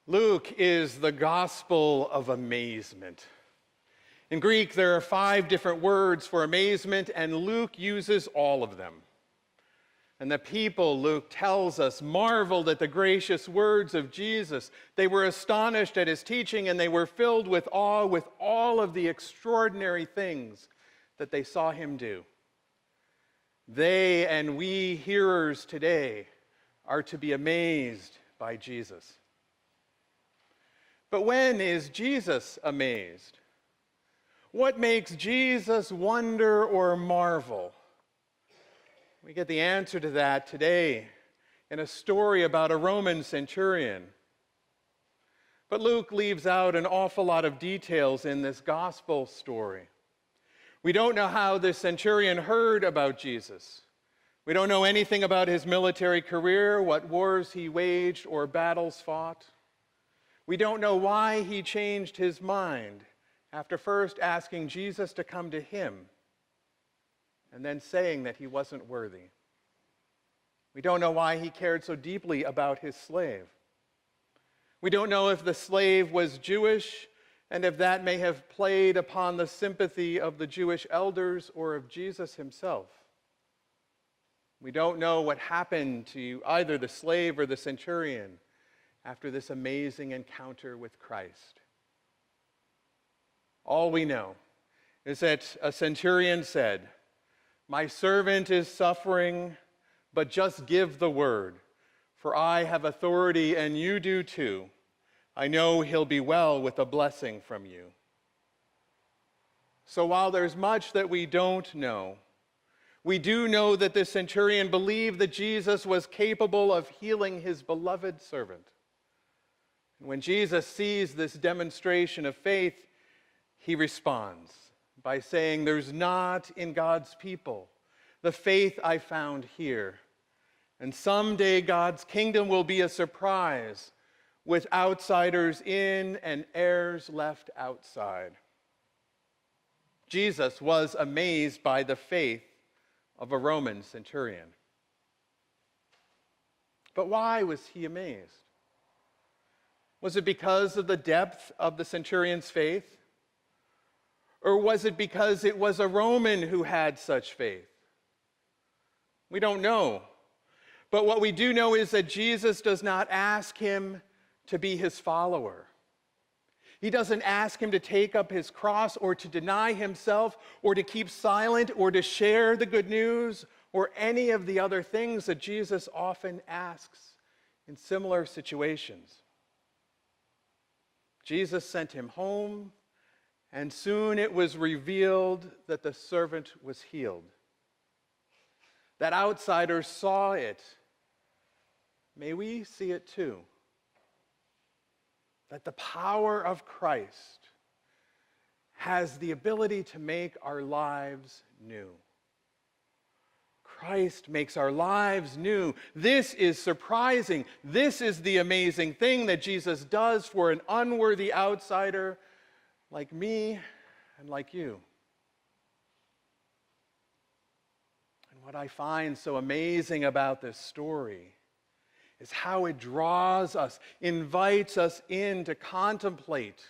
Luke is the gospel of amazement. In Greek, there are 5 different words for amazement, and Luke uses all of them. And the people, Luke tells us, marveled at the gracious words of Jesus. They were astonished at his teaching, and they were filled with awe with all of the extraordinary things that they saw him do. They and we hearers today are to be amazed by Jesus. But when is Jesus amazed? What makes Jesus wonder or marvel? We get the answer to that today in a story about a Roman centurion. But Luke leaves out an awful lot of details in this gospel story. We don't know how this centurion heard about Jesus. We don't know anything about his military career, what wars he waged or battles fought. We don't know why he changed his mind after first asking Jesus to come to him and then saying that he wasn't worthy. We don't know why he cared so deeply about his slave. We don't know if the slave was Jewish and if that may have played upon the sympathy of the Jewish elders or of Jesus himself. We don't know what happened to either the slave or the centurion after this amazing encounter with Christ. All we know is that a centurion said, "My servant is suffering, but just give the word, for I have authority and you do too. I know he'll be well with a blessing from you." So while there's much that we don't know, we do know that the centurion believed that Jesus was capable of healing his beloved servant. When Jesus sees this demonstration of faith, he responds by saying, "There's not in God's people the faith I found here. And someday God's kingdom will be a surprise with outsiders in and heirs left outside." Jesus was amazed by the faith of a Roman centurion. But why was he amazed? Was it because of the depth of the centurion's faith? Or was it because it was a Roman who had such faith? We don't know. But what we do know is that Jesus does not ask him to be his follower. He doesn't ask him to take up his cross or to deny himself or to keep silent or to share the good news or any of the other things that Jesus often asks in similar situations. Jesus sent him home, and soon it was revealed that the servant was healed. That outsiders saw it. May we see it too. That the power of Christ has the ability to make our lives new. Christ makes our lives new. This is surprising. This is the amazing thing that Jesus does for an unworthy outsider like me and like you. And what I find so amazing about this story is how it draws us, invites us in to contemplate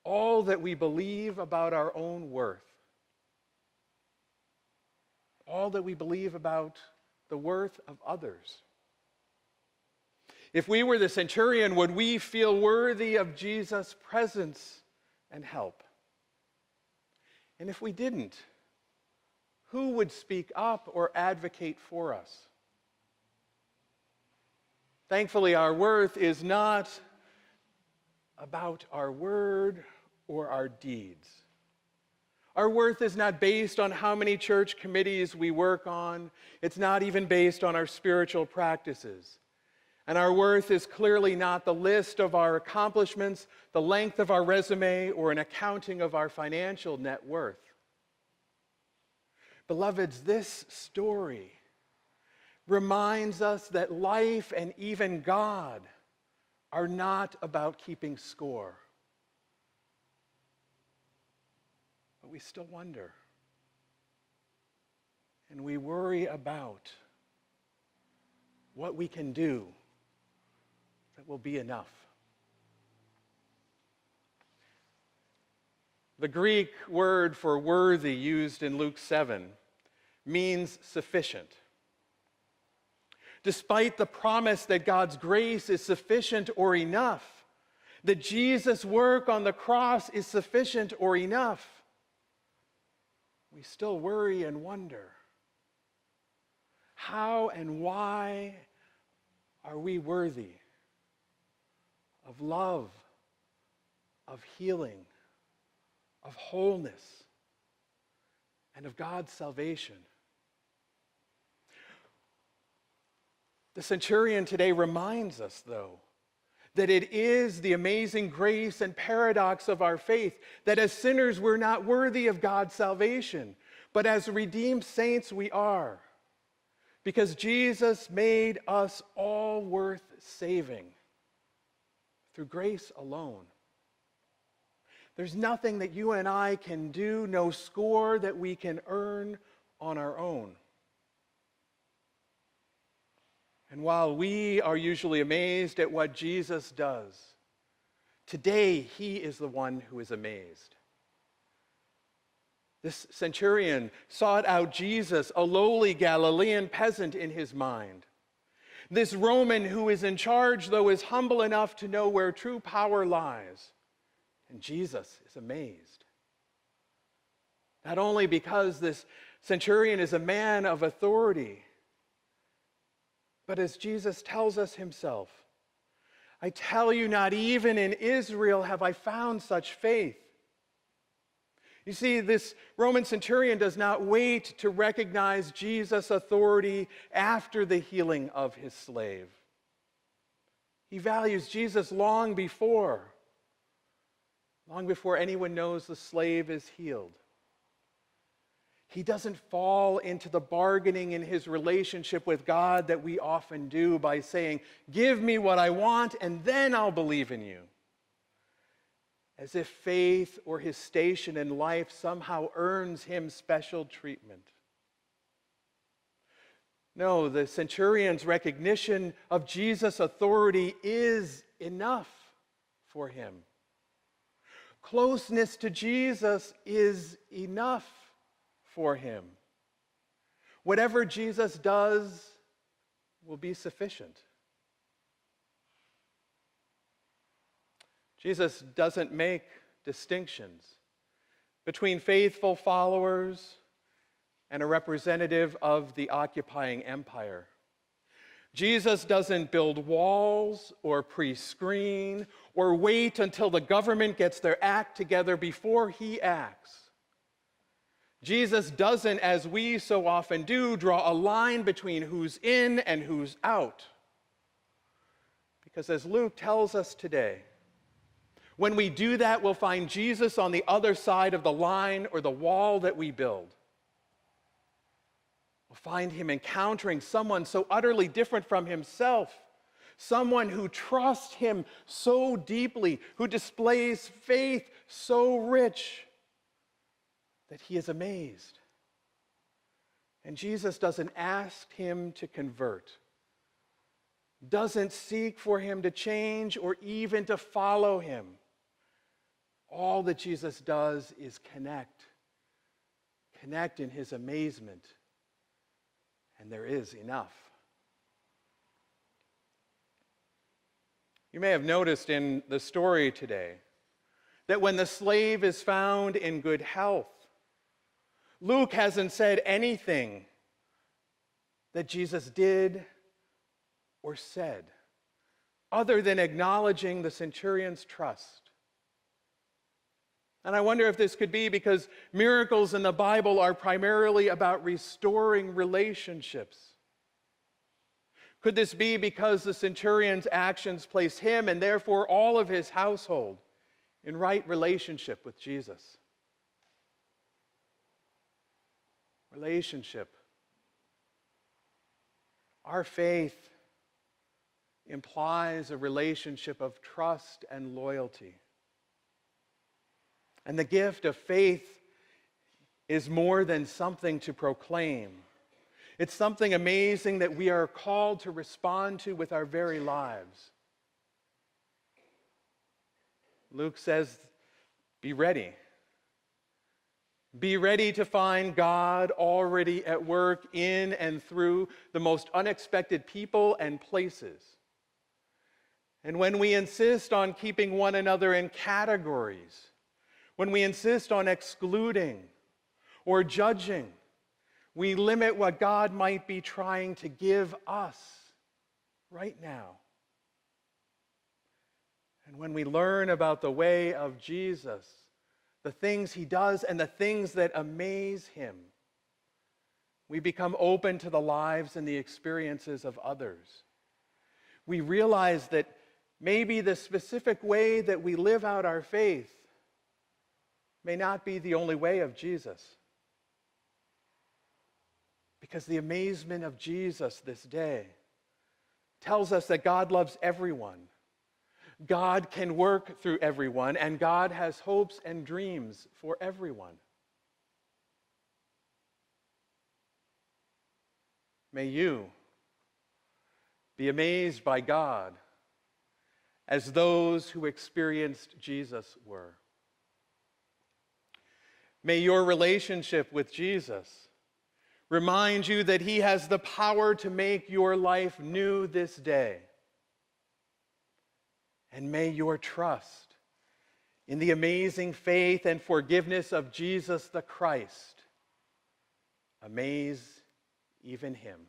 all that we believe about our own worth. All that we believe about the worth of others. If we were the centurion, would we feel worthy of Jesus' presence and help? And if we didn't, who would speak up or advocate for us? Thankfully, our worth is not about our word or our deeds. Our worth is not based on how many church committees we work on. It's not even based on our spiritual practices. And our worth is clearly not the list of our accomplishments, the length of our resume, or an accounting of our financial net worth. Beloveds, this story reminds us that life and even God are not about keeping score. But we still wonder. And we worry about what we can do that will be enough. The Greek word for worthy used in Luke 7 means sufficient. Despite the promise that God's grace is sufficient or enough, that Jesus' work on the cross is sufficient or enough, we still worry and wonder, how and why are we worthy of love, of healing, of wholeness, and of God's salvation? The centurion today reminds us, though, that it is the amazing grace and paradox of our faith that as sinners we're not worthy of God's salvation, but as redeemed saints we are, because Jesus made us all worth saving through grace alone. There's nothing that you and I can do, no score that we can earn on our own. And while we are usually amazed at what Jesus does, today he is the one who is amazed. This centurion sought out Jesus, a lowly Galilean peasant in his mind. This Roman who is in charge, though, is humble enough to know where true power lies. And Jesus is amazed. Not only because this centurion is a man of authority, but as Jesus tells us himself, I tell you, not even in Israel have I found such faith. You see, this Roman centurion does not wait to recognize Jesus' authority after the healing of his slave. He values Jesus long before anyone knows the slave is healed. He doesn't fall into the bargaining in his relationship with God that we often do by saying, give me what I want and then I'll believe in you. As if faith or his station in life somehow earns him special treatment. No, the centurion's recognition of Jesus' authority is enough for him. Closeness to Jesus is enough for him. Whatever Jesus does will be sufficient. Jesus doesn't make distinctions between faithful followers and a representative of the occupying empire. Jesus doesn't build walls or pre-screen or wait until the government gets their act together before he acts. Jesus doesn't, as we so often do, draw a line between who's in and who's out. Because as Luke tells us today, when we do that, we'll find Jesus on the other side of the line or the wall that we build. We'll find him encountering someone so utterly different from himself, someone who trusts him so deeply, who displays faith so rich that he is amazed. And Jesus doesn't ask him to convert, doesn't seek for him to change or even to follow him. All that Jesus does is connect in his amazement, and there is enough. You may have noticed in the story today that when the slave is found in good health, Luke hasn't said anything that Jesus did or said other than acknowledging the centurion's trust. And I wonder if this could be because miracles in the Bible are primarily about restoring relationships. Could this be because the centurion's actions place him and therefore all of his household in right relationship with Jesus? Relationship. Our faith implies a relationship of trust and loyalty. And the gift of faith is more than something to proclaim. It's something amazing that we are called to respond to with our very lives. Luke says, be ready. Be ready to find God already at work in and through the most unexpected people and places. And when we insist on keeping one another in categories, when we insist on excluding or judging, we limit what God might be trying to give us right now. And when we learn about the way of Jesus, the things he does and the things that amaze him, we become open to the lives and the experiences of others. We realize that maybe the specific way that we live out our faith may not be the only way of Jesus. Because the amazement of Jesus this day tells us that God loves everyone. God can work through everyone, and God has hopes and dreams for everyone. May you be amazed by God as those who experienced Jesus were. May your relationship with Jesus remind you that he has the power to make your life new this day. And may your trust in the amazing faith and forgiveness of Jesus the Christ amaze even him.